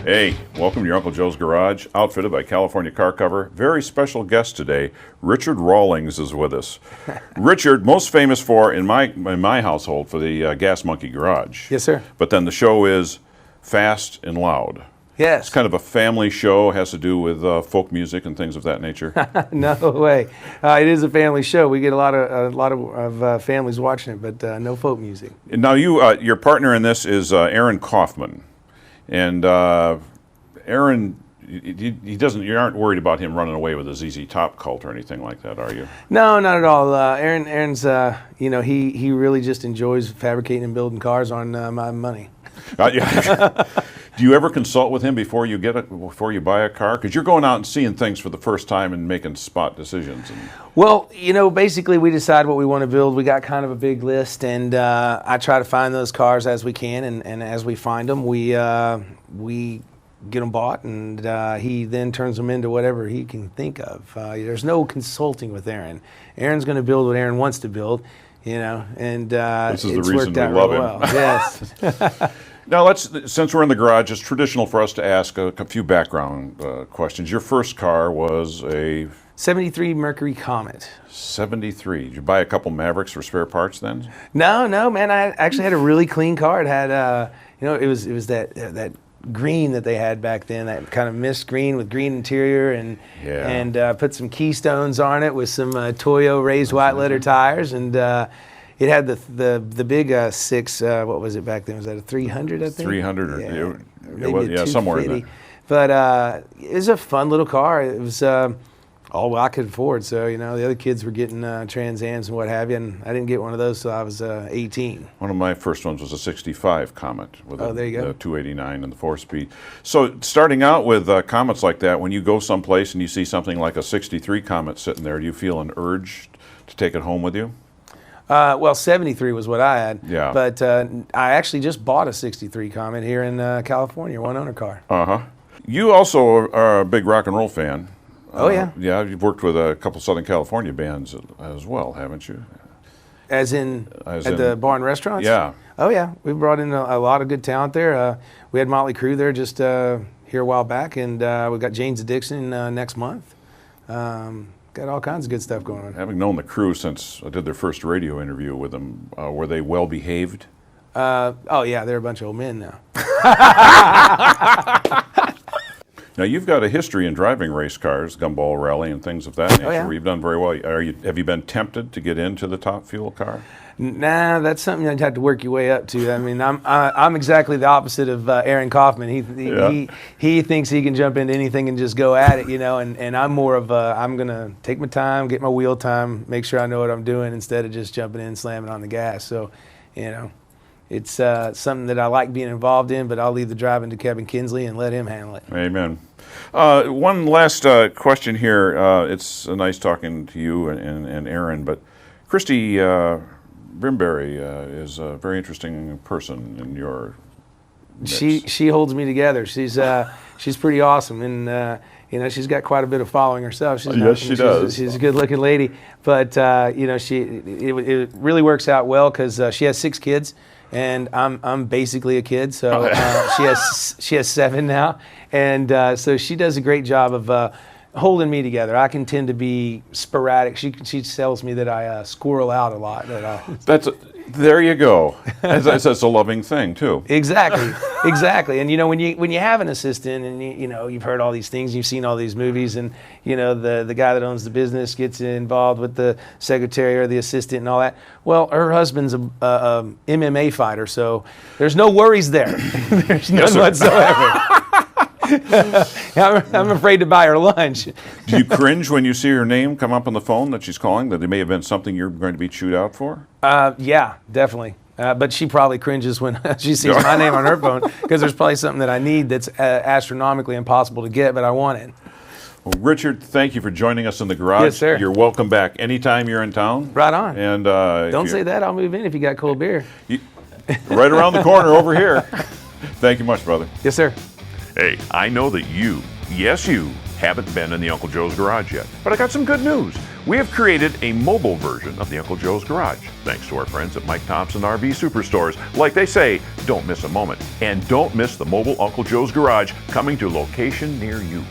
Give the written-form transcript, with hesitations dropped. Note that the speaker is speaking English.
Hey, welcome to your Uncle Joe's Garage, outfitted by California Car Cover. Very special guest today, Richard Rawlings is with us. Richard, most famous for, in my household, for the Gas Monkey Garage. Yes, sir. But then the show is Fast and Loud. Yes. It's kind of a family show, has to do with folk music and things of that nature. No way. It is a family show. We get a lot of families watching it, but no folk music. And now your partner in this is Aaron Kaufman. And Aaron, you aren't worried about him running away with a ZZ Top cult or anything like that, are you? No, not at all. Aaron's, he really just enjoys fabricating and building cars on my money. Do you ever consult with him before you buy a car? Because you're going out and seeing things for the first time and making spot decisions. Well, basically we decide what we want to build. We got kind of a big list, and I try to find those cars as we can, and as we find them, we get them bought, and he then turns them into whatever he can think of. There's no consulting with Aaron. Aaron's going to build what Aaron wants to build, and this is it's the reason worked out we love real him. well. Yes. Now, since we're in the garage, it's traditional for us to ask a few background questions. Your first car was a 73 Mercury Comet. 73. Did you buy a couple Mavericks for spare parts then? No, man. I actually had a really clean car. It had, it was that green that they had back then, that kind of mist green with green interior, and put some Keystones on it with some Toyo raised white leather tires, and it had the big six. What was it back then? Was that a 300? I think 300. maybe somewhere in there. But it was a fun little car. It was all I could afford. So the other kids were getting Trans Ams and what have you, and I didn't get one of those till I was 18. One of my first ones was a 65 Comet with there you go. the 289 and the 4-speed. So starting out with Comets like that, when you go someplace and you see something like a 63 Comet sitting there, do you feel an urge to take it home with you? Well, 73 was what I had. Yeah. But I actually just bought a 63 Comet here in California, one-owner car. Uh-huh. You also are a big rock and roll fan. Oh, yeah. Yeah, you've worked with a couple Southern California bands as well, haven't you? As in the bar and restaurants? Yeah. Oh, yeah. We brought in a lot of good talent there. We had Motley Crue there just here a while back, and we've got Jane's Addiction next month. Got all kinds of good stuff going on. Having known the Crue since I did their first radio interview with them, were they well behaved? Oh, yeah. They're a bunch of old men now. Now, you've got a history in driving race cars, Gumball Rally, and things of that nature, yeah. where you've done very well. Have you been tempted to get into the top fuel car? Nah, that's something you'd have to work your way up to. I mean, I'm exactly the opposite of Aaron Kaufman. He thinks he can jump into anything and just go at it, and I'm more of I'm going to take my time, get my wheel time, make sure I know what I'm doing instead of just jumping in and slamming on the gas. So, it's something that I like being involved in, but I'll leave the driving to Kevin Kinsley and let him handle it. Amen. One last question here. It's nice talking to you and Aaron, but Christy Brimberry is a very interesting person in your mix. She holds me together. She's pretty awesome, and she's got quite a bit of following herself. She does. She's a good-looking lady, but it really works out well because she has 6 kids. And I'm basically a kid, so she has 7 now, and so she does a great job of holding me together. I can tend to be sporadic. She tells me that I squirrel out a lot. There you go. That's a loving thing too. Exactly. And when you have an assistant, and you've heard all these things, you've seen all these movies, and the guy that owns the business gets involved with the secretary or the assistant and all that. Well, her husband's a MMA fighter, so there's no worries there. There's none whatsoever. I'm afraid to buy her lunch. Do you cringe when you see her name come up on the phone that she's calling, that it may have been something you're going to be chewed out for? Yeah, definitely. But she probably cringes when she sees my name on her phone, because there's probably something that I need that's astronomically impossible to get, but I want it. Well, Richard, thank you for joining us in the garage. Yes, sir. You're welcome back anytime you're in town. Right on. And don't say that. I'll move in if you got cold beer. Right around the corner over here. Thank you much, brother. Yes, sir. Hey, I know that you, yes you, haven't been in the Uncle Joe's Garage yet. But I got some good news. We have created a mobile version of the Uncle Joe's Garage, thanks to our friends at Mike Thompson RV Superstores. Like they say, don't miss a moment. And don't miss the mobile Uncle Joe's Garage coming to a location near you.